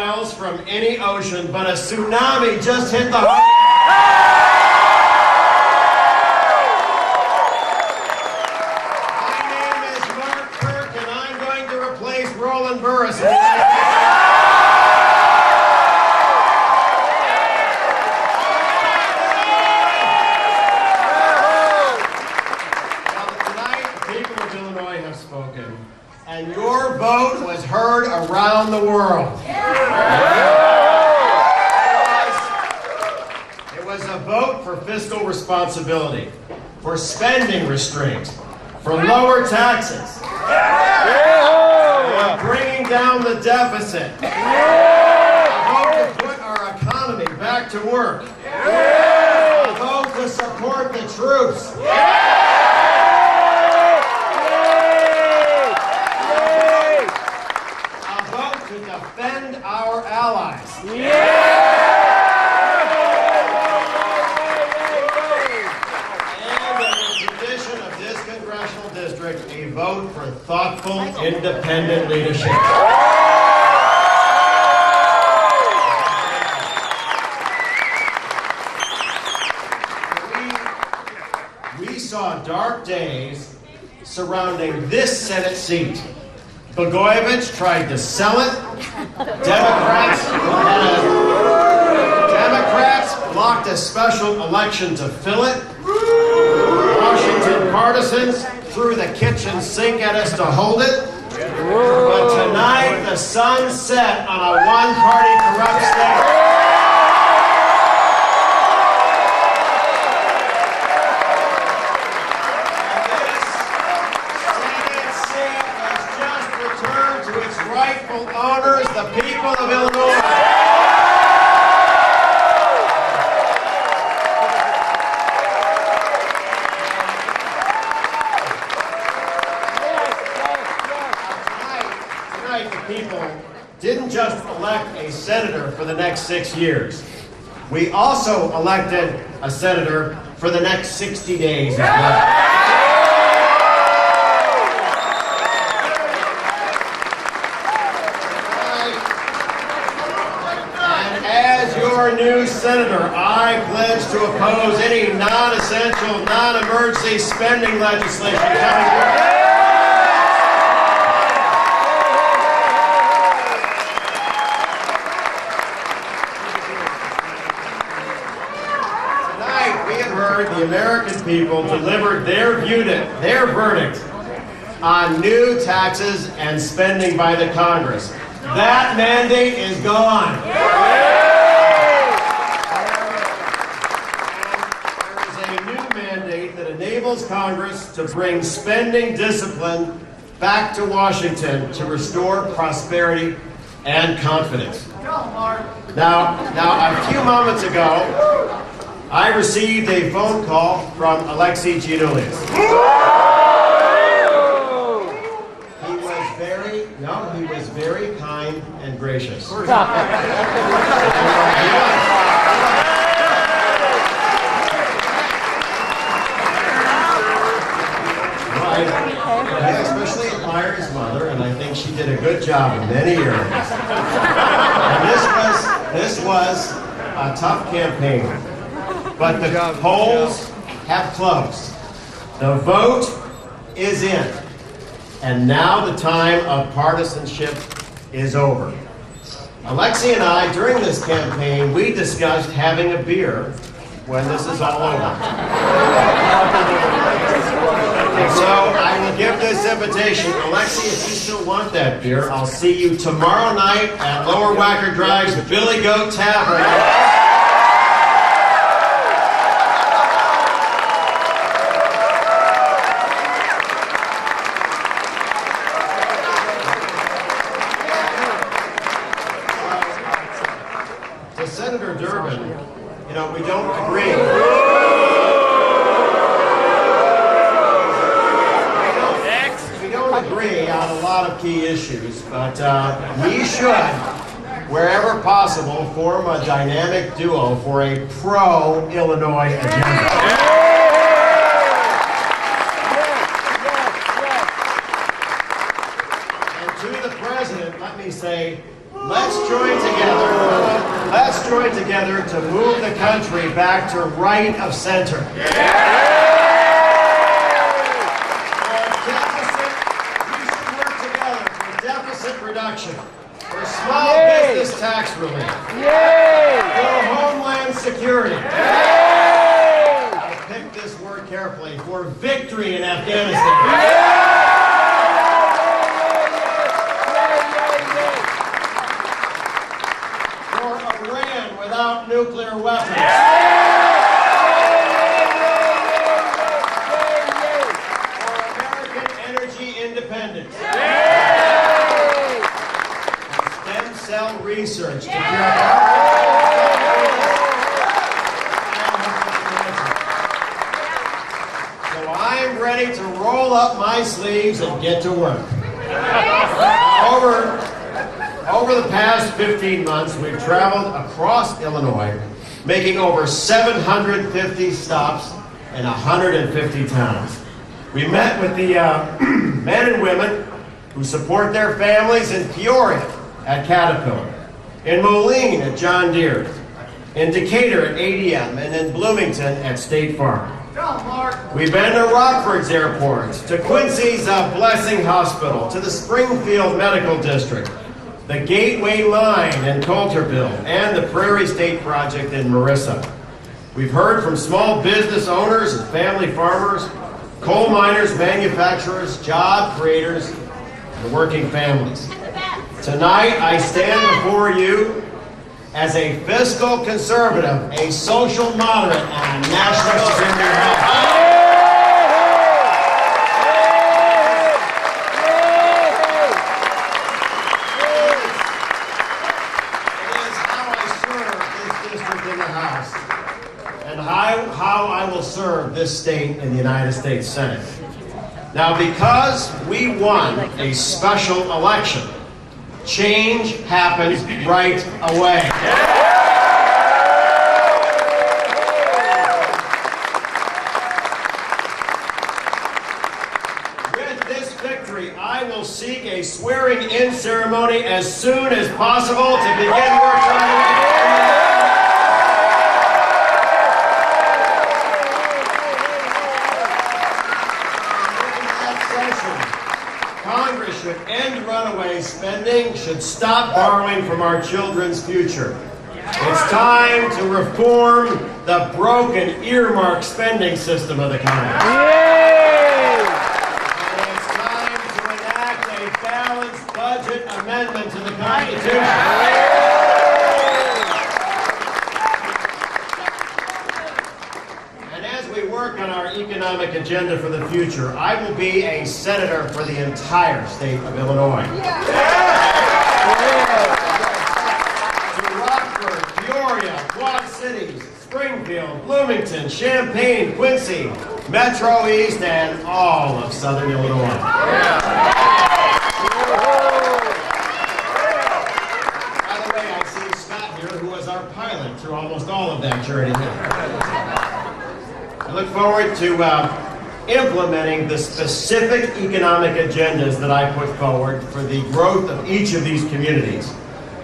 miles from any ocean, but a tsunami just hit the heart. My name is Kirk, and I'm going to replace Roland Burris. Spoken, and your vote was heard around the world. It was a vote for fiscal responsibility, for spending restraint, for lower taxes, for bringing down the deficit, a vote to put our economy back to work, a vote to support the troops. To defend our allies. And in the tradition of this congressional district, a vote for thoughtful, independent leadership. We saw dark days surrounding this Senate seat. Blagojevich tried to sell it. Democrats blocked a special election to fill it. Washington partisans threw the kitchen sink at us to hold it. But tonight, the sun set on a one-party corrupt state. Rightful owners, the people of Illinois. Tonight, the people didn't just elect a senator for the next 6 years. We also elected a senator for the next 60 days as well. Your new senator, I pledge to oppose any non-essential, non-emergency spending legislation coming forward. Tonight, we have heard the American people delivered their verdict on new taxes and spending by the Congress. That mandate is gone. That enables Congress to bring spending discipline back to Washington to restore prosperity and confidence. Now, a few moments ago, I received a phone call from Alexei Giannoulias. He was very kind and gracious. I especially admire his mother, and I think she did a good job in many areas. And this was a tough campaign, but the polls have closed. The vote is in, and now the time of partisanship is over. Alexei and I, during this campaign, we discussed having a beer when this is all over. So I will give this invitation. Alexei, if you still want that beer, I'll see you tomorrow night at Lower Wacker Drive's Billy Goat Tavern. To Senator Durbin, we don't agree. Agree on a lot of key issues, but we should, wherever possible, form a dynamic duo for a pro-Illinois agenda. And to the President, let me say, let's join together. Let's join together to move the country back to right of center. Reduction, for small business tax relief, for homeland security. I picked this word carefully, for victory in Afghanistan. For Iran without nuclear weapons. For American energy independence. Cell research to cure So I'm ready to roll up my sleeves and get to work. Over the past 15 months, we've traveled across Illinois, making over 750 stops in 150 towns. We met with the men and women who support their families in Peoria at Caterpillar, in Moline at John Deere, in Decatur at ADM, and in Bloomington at State Farm. We've been to Rockford's Airport, to Quincy's Blessing Hospital, to the Springfield Medical District, the Gateway Mine in Coulterville, and the Prairie State Project in Marissa. We've heard from small business owners and family farmers, coal miners, manufacturers, job creators, and working families. Tonight, I stand before you as a fiscal conservative, a social moderate, and a national security help. It is how I serve this district in the House, and how I will serve this state in the United States Senate. Now, because we won a special election, change happens right away. With this victory, I will seek a swearing-in ceremony as soon as possible to begin work right away. Congress should end runaway spending, should stop borrowing from our children's future. It's time to reform the broken earmark spending system of the Congress. And it's time to enact a balanced budget amendment to the Constitution. Work on our economic agenda for the future, I will be a senator for the entire state of Illinois. To Rockford, Peoria, Quad Cities, Springfield, Bloomington, Champaign, Quincy, Metro East, and all of Southern Illinois. By the way, I see Scott here, who was our pilot through almost all of that journey. I look forward to implementing the specific economic agendas that I put forward for the growth of each of these communities.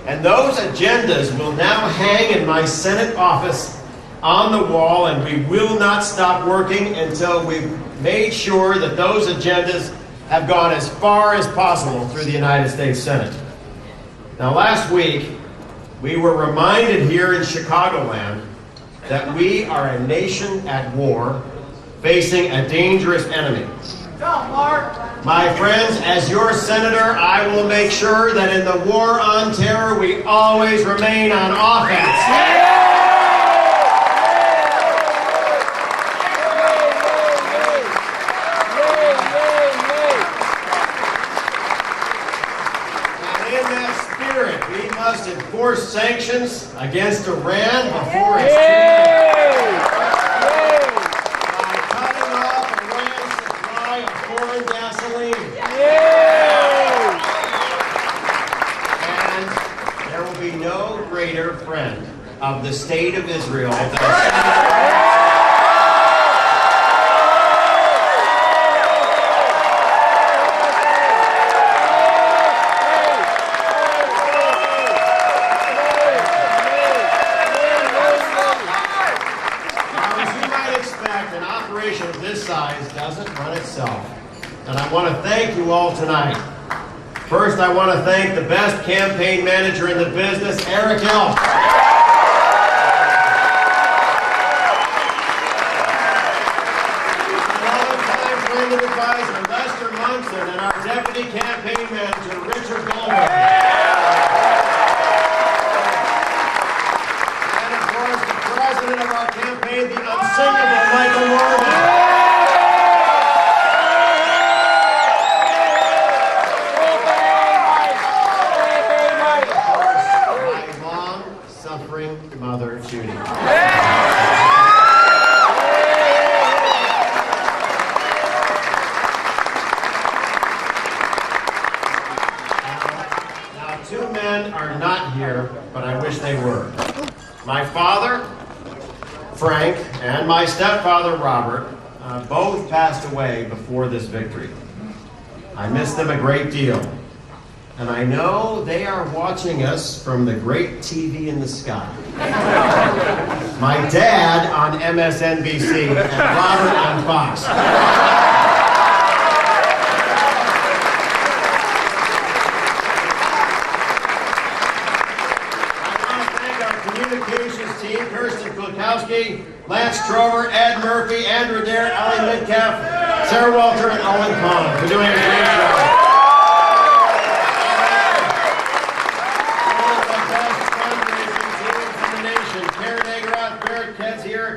And those agendas will now hang in my Senate office on the wall, and we will not stop working until we've made sure that those agendas have gone as far as possible through the United States Senate. Now, last week, we were reminded here in Chicagoland that we are a nation at war, facing a dangerous enemy. My friends, as your senator, I will make sure that in the war on terror, we always remain on offense. And in that spirit, we must enforce sanctions against Iran before it's too late. By cutting off Iran's supply of foreign gasoline. And there will be no greater friend of the state of Israel than doesn't run itself. And I want to thank you all tonight. First, I want to thank the best campaign manager in the business, Eric Elf. Longtime friend and advisor, Lester Munson, and our deputy campaign manager, Richard Goldberg. And of course, the president of our campaign, the unsingable Michael Morgan. Mother Judy. Now, two men are not here, but I wish they were. My father, Frank, and my stepfather, Robert, both passed away before this victory. I miss them a great deal. And I know they are watching us from the great TV in the sky. My dad on MSNBC and Robert on Fox. I want to thank our communications team, Kirsten Kulkowski, Lance Trover, Ed Murphy, Andrew Dare, Ellie Midcalf, Sarah Walter, and Owen Kahn for doing a great job.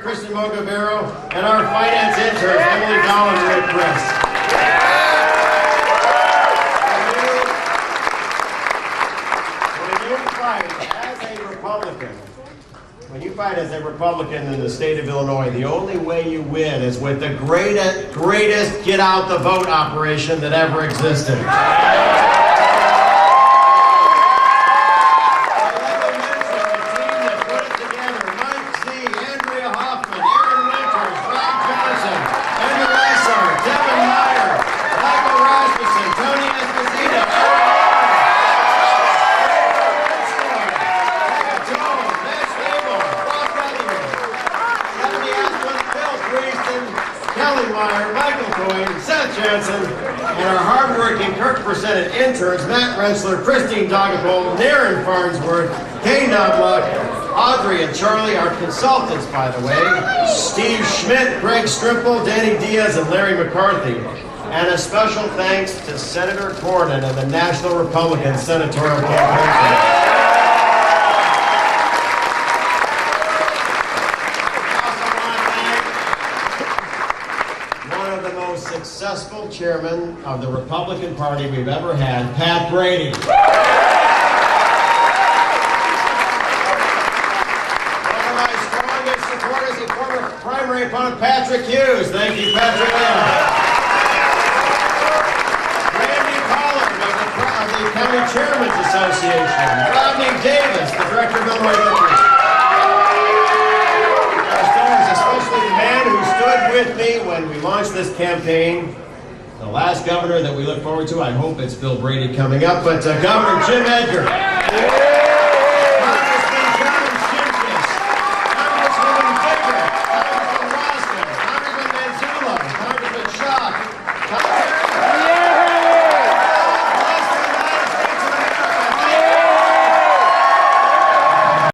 Kristen Mogavero, and our finance interns, Emily Dollinger and Chris. When you fight as a Republican in the state of Illinois, the only way you win is with the greatest get out the vote operation that ever existed. And our hard-working Kirk presented interns, Matt Rensler, Christine Dogapole, Darren Farnsworth, Kay Knobloch, Audrey and Charlie, our consultants, by the way, Steve Schmidt, Greg Strimple, Danny Diaz, and Larry McCarthy. And a special thanks to Senator Cornyn and the National Republican Senatorial Campaign. Successful chairman of the Republican Party we've ever had, Pat Brady. One of my strongest supporters, a former primary opponent, Patrick Hughes. Thank you, Patrick. Randy Pollard of the County Chairman's Association. Rodney Davis, the director of Illinois Victory. Especially the man who stood with me when we launched this campaign. The last governor that we look forward to, I hope it's Bill Brady coming up, but Governor Jim Edgar.